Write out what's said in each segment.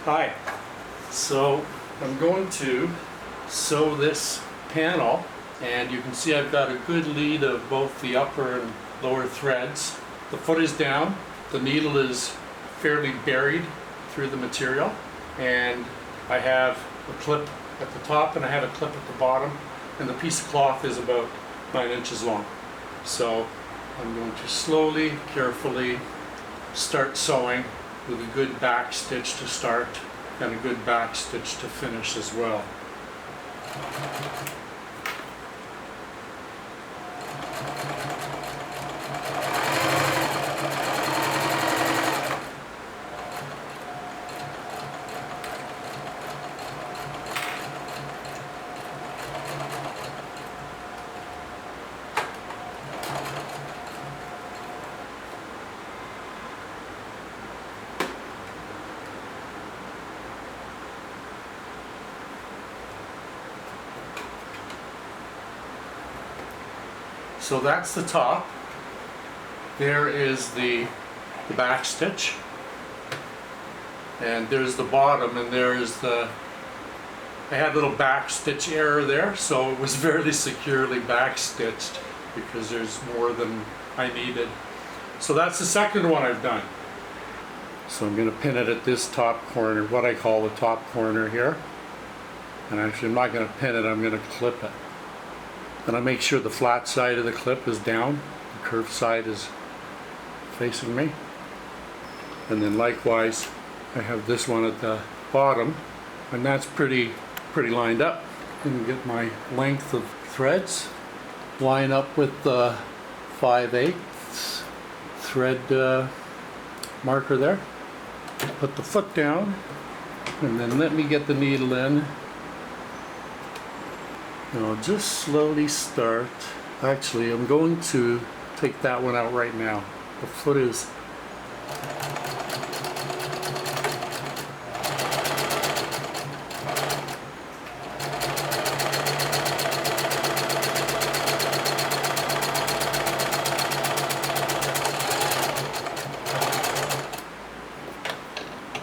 Hi. So I'm going to sew this panel, and you can see I've got a good lead of both the upper and lower threads. The foot is down, the needle is fairly buried through the material, and I have a clip at the top and I have a clip at the bottom, and the piece of cloth is about 9 inches long. So I'm going to slowly, carefully start sewing with a good back stitch to start and a good back stitch to finish as well. So that's the top. There is the back stitch, and there's the bottom, and there is I had a little back stitch error there, so it was fairly securely back stitched because there's more than I needed. So that's the second one I've done. So I'm going to pin it at this top corner, what I call the top corner here. And actually I'm not going to pin it, I'm going to clip it. And I make sure the flat side of the clip is down, the curved side is facing me. And then likewise, I have this one at the bottom, and that's pretty lined up. And get my length of threads, line up with the 5/8 thread marker there. Put the foot down, and then let me get the needle in. And I'll just slowly start. Actually, I'm going to take that one out right now. The foot is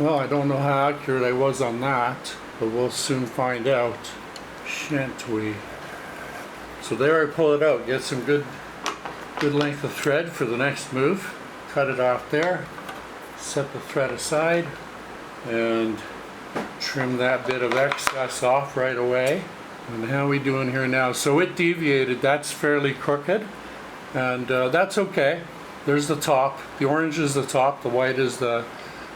well, I don't know how accurate I was on that, but we'll soon find out, shan't we? So there I pull it out, get some good length of thread for the next move. Cut it off there, set the thread aside, and trim that bit of excess off right away. And how are we doing here now? So it deviated, that's fairly crooked, and that's okay. There's the top, the orange is the top, the white is the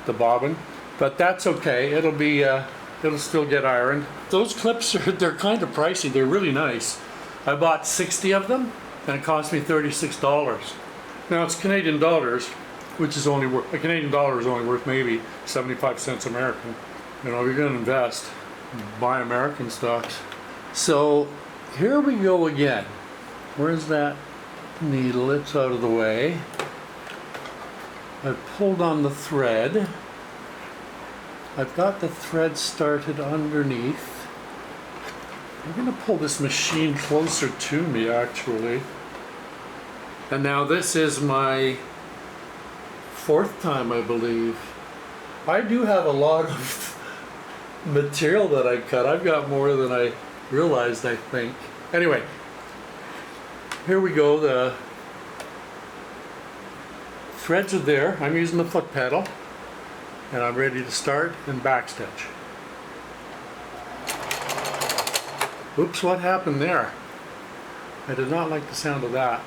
bobbin, but that's okay. It'll still get ironed. Those clips they're kind of pricey. They're really nice. I bought 60 of them, and it cost me $36. Now it's Canadian dollars, which is only worth, a Canadian dollar is only worth maybe 75 cents American. You know, if you're gonna invest, buy American stocks. So here we go again. Where's that needle? It's out of the way. I pulled on the thread. I've got the thread started underneath. I'm going to pull this machine closer to me actually. And now this is my 4th time, I believe. I do have a lot of material that I cut. I've got more than I realized, I think. Anyway, here we go. The threads are there. I'm using the foot pedal, and I'm ready to start and backstitch. Oops, what happened there? I did not like the sound of that.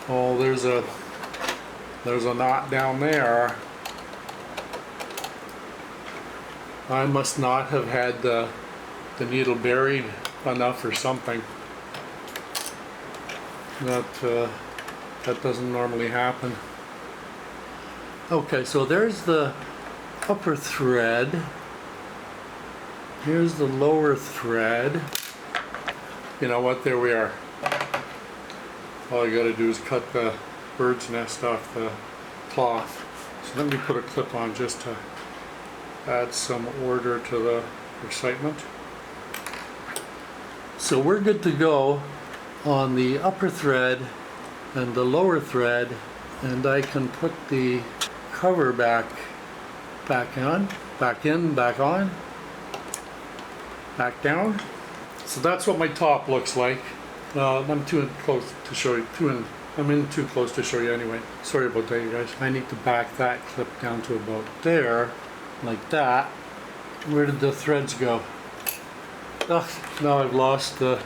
Oh, there's a knot down there. I must not have had the needle buried enough or something. That doesn't normally happen. Okay, so there's the upper thread. Here's the lower thread. You know what? There we are. All you gotta do is cut the bird's nest off the cloth. So let me put a clip on just to add some order to the excitement. So we're good to go on the upper thread and the lower thread and I can put the cover back on, back in, back on, back down. So that's what my top looks like. I'm too close to show you. I'm in too close to show you anyway. Sorry about that, you guys. I need to back that clip down to about there, like that. Where did the threads go? Oh, now I've lost the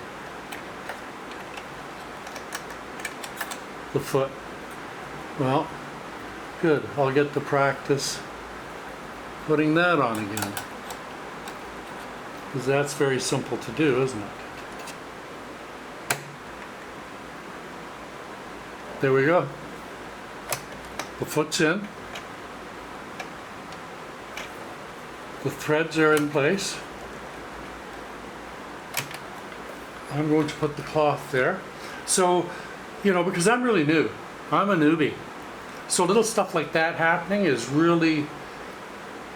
foot. Well, good. I'll get to practice putting that on again. Because that's very simple to do, isn't it? There we go. The foot's in. The threads are in place. I'm going to put the cloth there. So, you know, because I'm really new. I'm a newbie. So little stuff like that happening is really, you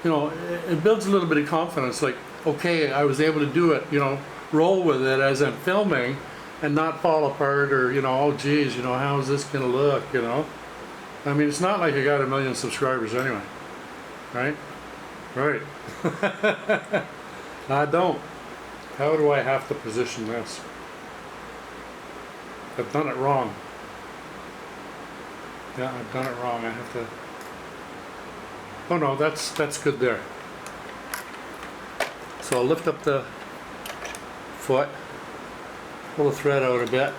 know, it builds a little bit of confidence. Like, okay, I was able to do it, you know, roll with it as I'm filming and not fall apart or, you know, oh geez, you know, how is this gonna look, you know? I mean, it's not like I got 1 million subscribers anyway, right? Right. I don't. How do I have to position this? I've done it wrong. Yeah, I've done it wrong. I have to. Oh no, that's good there. So I'll lift up the foot, pull the thread out a bit,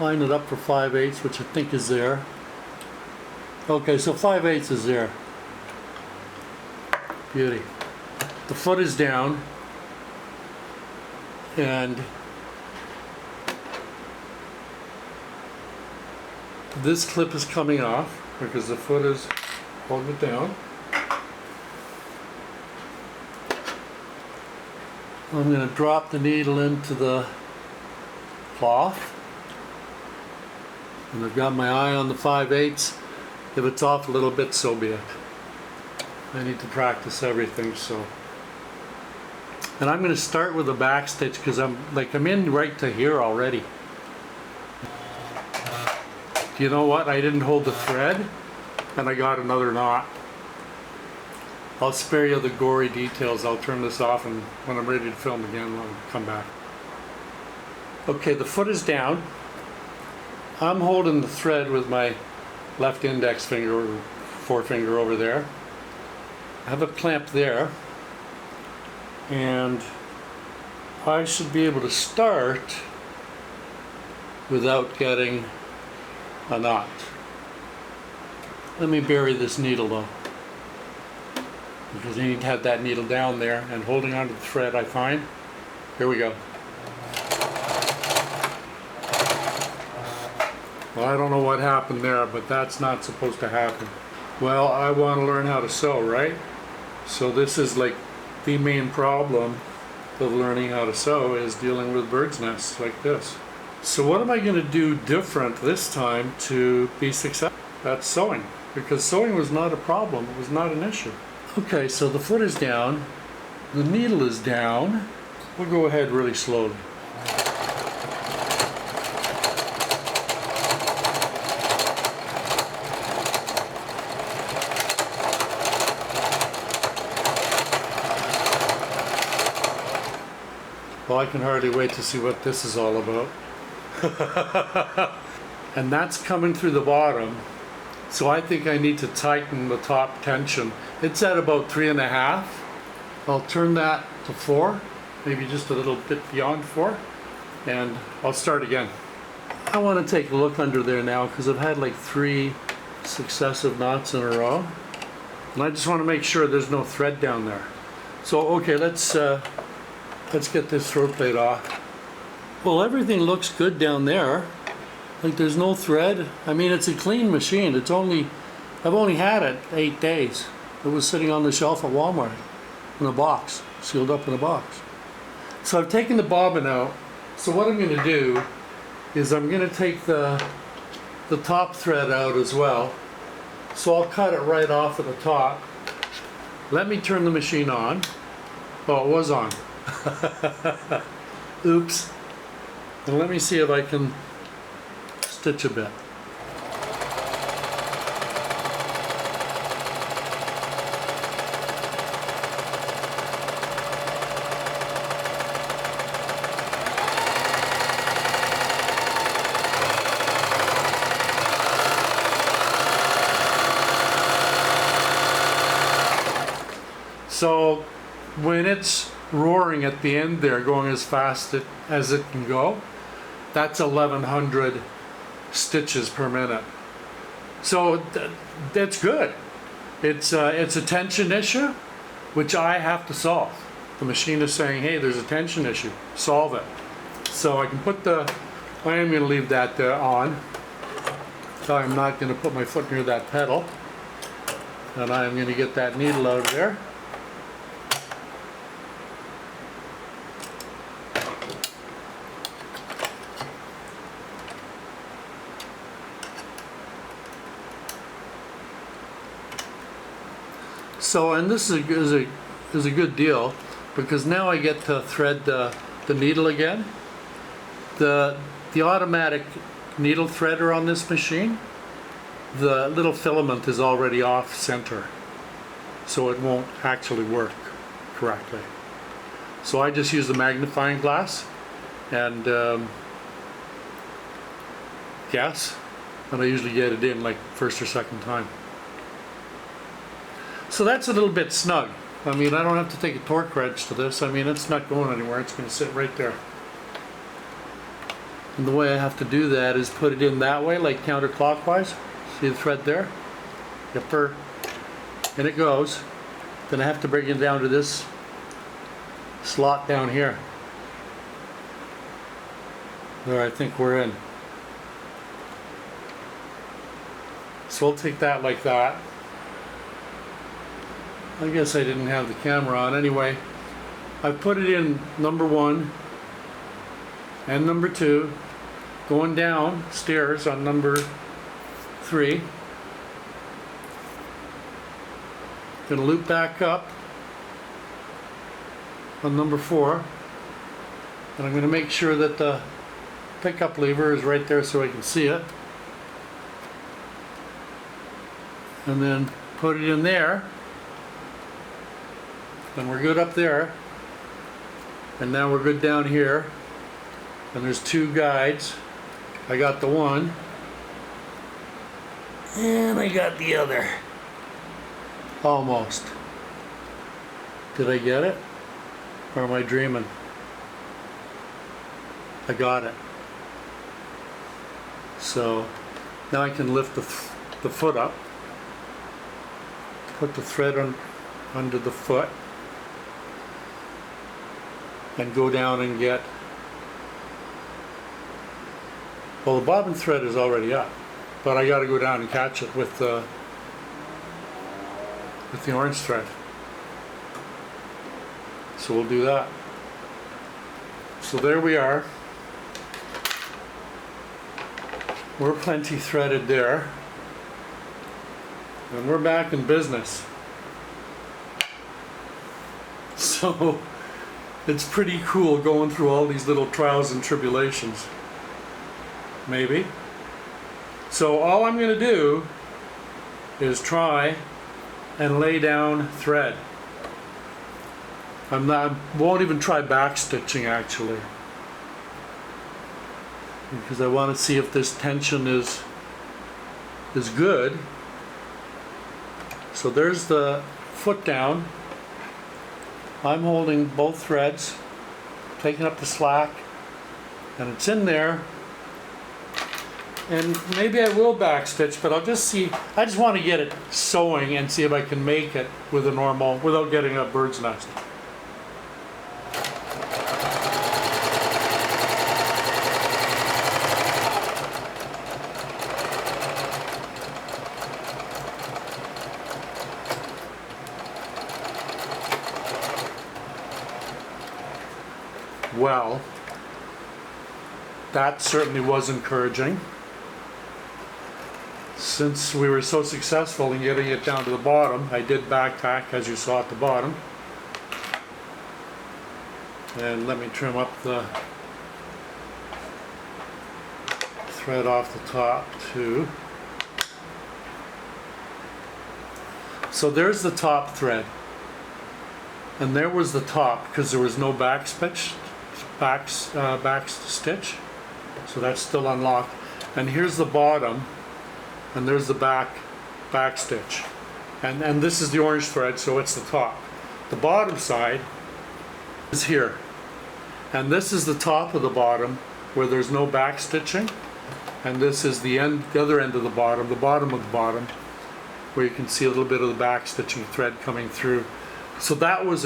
line it up for 5/8, which I think is there. Okay, so 5/8 is there. Beauty. The foot is down, and this clip is coming off because the foot is holding it down. I'm going to drop the needle into the cloth, and I've got my eye on the 5/8. If it's off a little bit, so be it. I need to practice everything, so. And I'm going to start with a back stitch because I'm in right to here already. Do you know what? I didn't hold the thread, and I got another knot. I'll spare you the gory details. I'll turn this off, and when I'm ready to film again, I'll come back. Okay, the foot is down. I'm holding the thread with my left index finger or forefinger over there. I have a clamp there, and I should be able to start without getting a knot. Let me bury this needle though, because you need to have that needle down there and holding onto the thread, I find. Here we go. Well, I don't know what happened there, but that's not supposed to happen. Well, I want to learn how to sew, right? So this is like the main problem of learning how to sew, is dealing with bird's nests like this. So what am I going to do different this time to be successful? That's sewing, because sewing was not a problem. It was not an issue. Okay, so the foot is down, the needle is down. We'll go ahead really slowly. Well, I can hardly wait to see what this is all about. And that's coming through the bottom, so I think I need to tighten the top tension. It's at about 3.5. I'll turn that to 4, maybe just a little bit beyond 4, and I'll start again. I want to take a look under there now because I've had like 3 successive knots in a row, and I just want to make sure there's no thread down there. So okay, let's get this throat plate off. Well, everything looks good down there. Like there's no thread. I mean, it's a clean machine. I've only had it 8 days. It was sitting on the shelf at Walmart in a box, sealed up in a box. So I've taken the bobbin out. So what I'm going to do is I'm going to take the top thread out as well. So I'll cut it right off at the top. Let me turn the machine on. Oh, it was on. Oops. And let me see if I can stitch a bit. So when it's roaring at the end there, going as fast as it can go, that's 1100 stitches per minute. So that's good. It's a tension issue, which I have to solve. The machine is saying, hey, there's a tension issue, solve it. So I can put I am going to leave that on. So I'm not going to put my foot near that pedal. And I'm going to get that needle out of there. So, and this is a good deal, because now I get to thread the needle again. The automatic needle threader on this machine, the little filament is already off center, so it won't actually work correctly. So I just use the magnifying glass and guess, and I usually get it in like first or second time. So that's a little bit snug. I mean, I don't have to take a torque wrench to this. I mean, it's not going anywhere. It's going to sit right there. And the way I have to do that is put it in that way, like counterclockwise. See the thread there? Yipper. And it goes. Then I have to bring it down to this slot down here. There, I think we're in. So we'll take that like that. I guess I didn't have the camera on. Anyway, I've put it in number 1 and number 2, going down stairs on number 3. Gonna loop back up on number 4, and I'm gonna make sure that the pickup lever is right there so I can see it, and then put it in there. And we're good up there, and now we're good down here, and there's 2 guides. I got the one and I got the other. Almost. Did I get it, or am I dreaming? I got it. So now I can lift the foot up, put the thread under the foot, and go down and get, well, the bobbin thread is already up, but I got to go down and catch it with the orange thread. So we'll do that. So there we are. We're plenty threaded there, and we're back in business. So it's pretty cool going through all these little trials and tribulations. Maybe. So all I'm going to do is try and lay down thread. Won't even try backstitching actually, because I want to see if this tension is good. So there's the foot down. I'm holding both threads, taking up the slack, and it's in there. And maybe I will backstitch, but I'll just see. I just want to get it sewing and see if I can make it with a normal, without getting a bird's nest. Well, that certainly was encouraging. Since we were so successful in getting it down to the bottom, I did back tack, as you saw at the bottom. And let me trim up the thread off the top too. So there's the top thread, and there was the top because there was no backstitch, backstitch. So that's still unlocked. And here's the bottom, and there's the backstitch. And this is the orange thread, so it's the top. The bottom side is here. And this is the top of the bottom where there's no backstitching. And this is the other end of the bottom of the bottom, where you can see a little bit of the backstitching thread coming through. So that was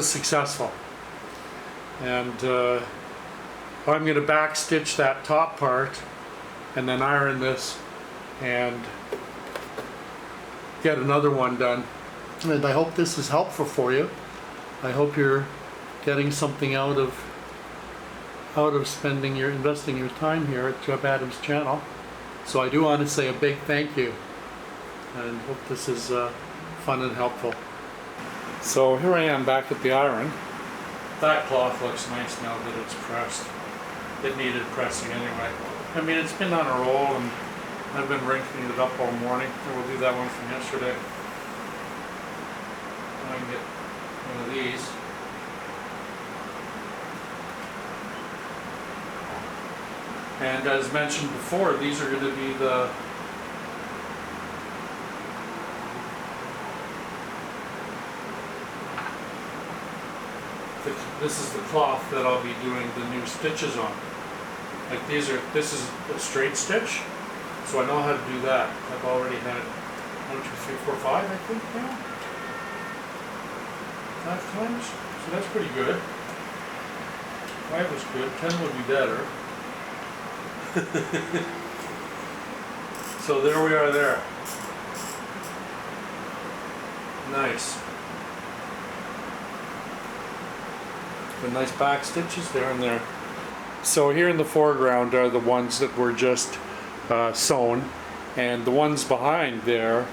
successful. And I'm going to backstitch that top part and then iron this and get another one done. And I hope this is helpful for you. I hope you're getting something out of investing your time here at Jebb Adams' channel. So I do want to say a big thank you, and hope this is fun and helpful. So here I am back at the iron. That cloth looks nice now that it's pressed. It needed pressing anyway. I mean, it's been on a roll, and I've been wrinkling it up all morning. And we'll do that one from yesterday. I can get one of these. And as mentioned before, these are going to be this is the cloth that I'll be doing the new stitches on. Like this is a straight stitch, so I know how to do that. I've already had 1, 2, 3, 4, 5, I think now. 5 times, so that's pretty good. 5 was good, 10 would be better. So there we are there. Nice. The nice back stitches there and there. So here in the foreground are the ones that were just sewn, and the ones behind there,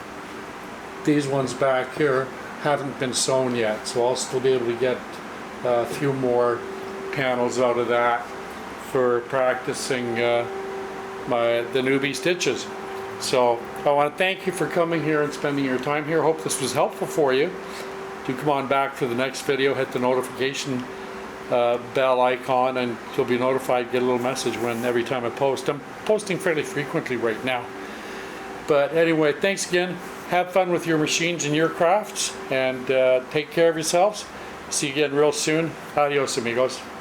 these ones back here, haven't been sewn yet. So I'll still be able to get a few more panels out of that for practicing the newbie stitches. So I want to thank you for coming here and spending your time here. Hope this was helpful for you. Do come on back for the next video. Hit the notification bell icon, and you'll be notified, get a little message every time I post. I'm posting fairly frequently right now. But anyway, thanks again. Have fun with your machines and your crafts, and take care of yourselves. See you again real soon. Adios, amigos.